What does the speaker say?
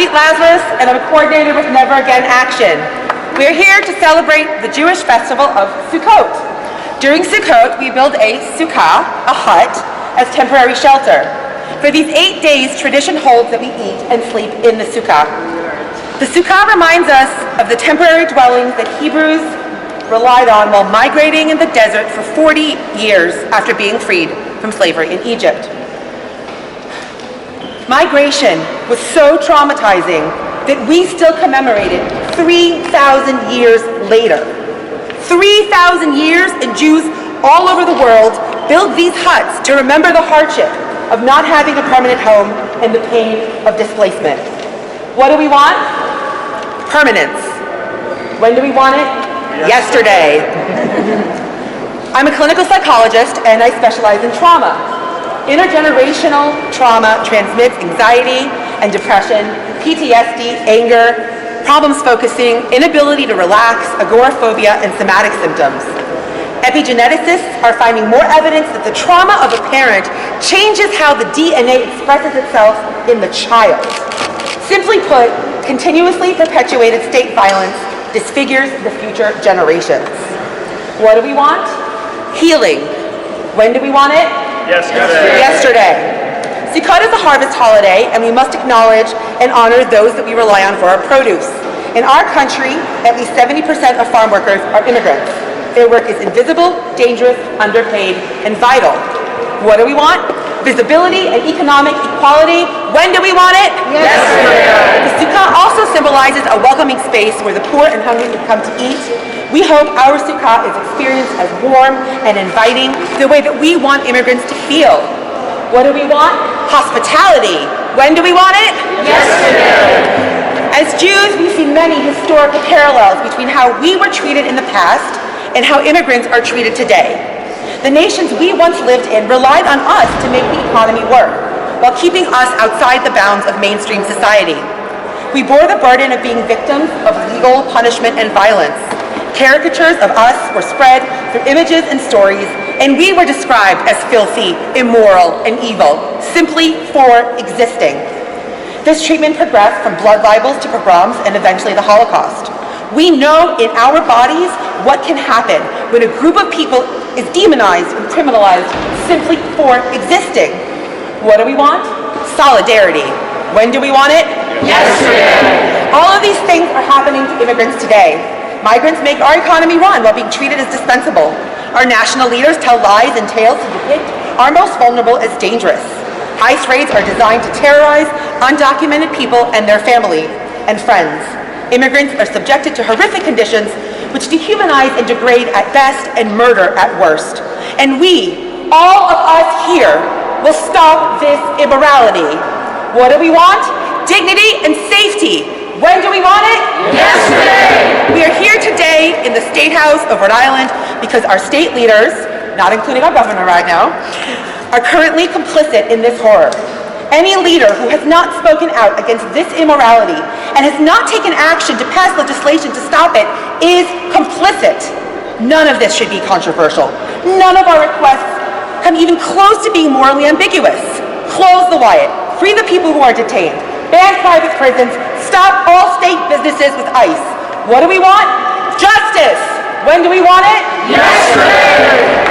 Ari Lazerus, and I'm a coordinator with Never Again Action. We are here to celebrate the Jewish festival of Sukkot. During Sukkot, we build a sukkah, a hut, as temporary shelter. For these 8 days, tradition holds that we eat and sleep in the sukkah. The sukkah reminds us of the temporary dwellings that Hebrews relied on while migrating in the desert for 40 years after being freed from slavery in Egypt. Migration was so traumatizing that we still commemorate it 3,000 years later. 3,000 years, and Jews all over the world build these huts to remember the hardship of not having a permanent home and the pain of displacement. What do we want? Permanence. When do we want it? Yesterday. I'm a clinical psychologist and I specialize in trauma. Intergenerational trauma transmits anxiety and depression, PTSD, anger, problems focusing, inability to relax, agoraphobia, and somatic symptoms. Epigeneticists are finding more evidence that the trauma of a parent changes how the DNA expresses itself in the child. Simply put, continuously perpetuated state violence disfigures the future generations. What do we want? Healing. When do we want it? Yesterday. Sukkot is a harvest holiday, and we must acknowledge and honor those that we rely on for our produce. In our country, at least 70% of farm workers are immigrants. Their work is invisible, dangerous, underpaid, and vital. What do we want? Visibility and economic equality. When do we want it? Yesterday. The sukkah also symbolizes a welcoming space where the poor and hungry can come to eat. We hope our sukkah is experienced as warm and inviting, the way that we want immigrants to feel. What do we want? Hospitality. When do we want it? Yesterday. As Jews, we see many historical parallels between how we were treated in the past and how immigrants are treated today. The nations we once lived in relied on us to make the economy work, while keeping us outside the bounds of mainstream society. We bore the burden of being victims of legal punishment and violence. Caricatures of us were spread through images and stories, and we were described as filthy, immoral, and evil, simply for existing. This treatment progressed from blood libels to pogroms and eventually the Holocaust. We know in our bodies what can happen when a group of people is demonized and criminalized simply for existing. What do we want? Solidarity. When do we want it? Yesterday. All of these things are happening to immigrants today. Migrants make our economy run while being treated as dispensable. Our national leaders tell lies and tales to depict our most vulnerable as dangerous. ICE raids are designed to terrorize undocumented people and their family and friends. Immigrants are subjected to horrific conditions which dehumanize and degrade at best and murder at worst. And we, all of us here, will stop this immorality. What do we want? Dignity and safety. When do we want it? Yesterday. We are here today in the State House of Rhode Island because our state leaders, not including our governor right now, are currently complicit in this horror. Any leader who has not spoken out against this immorality and has not taken action to pass legislation to stop it is complicit. None of this should be controversial. None of our requests come even close to being morally ambiguous. Close the riot. Free the people who are detained. Ban private prisons. Stop all state businesses with ICE. What do we want? Justice. When do we want it? Yesterday.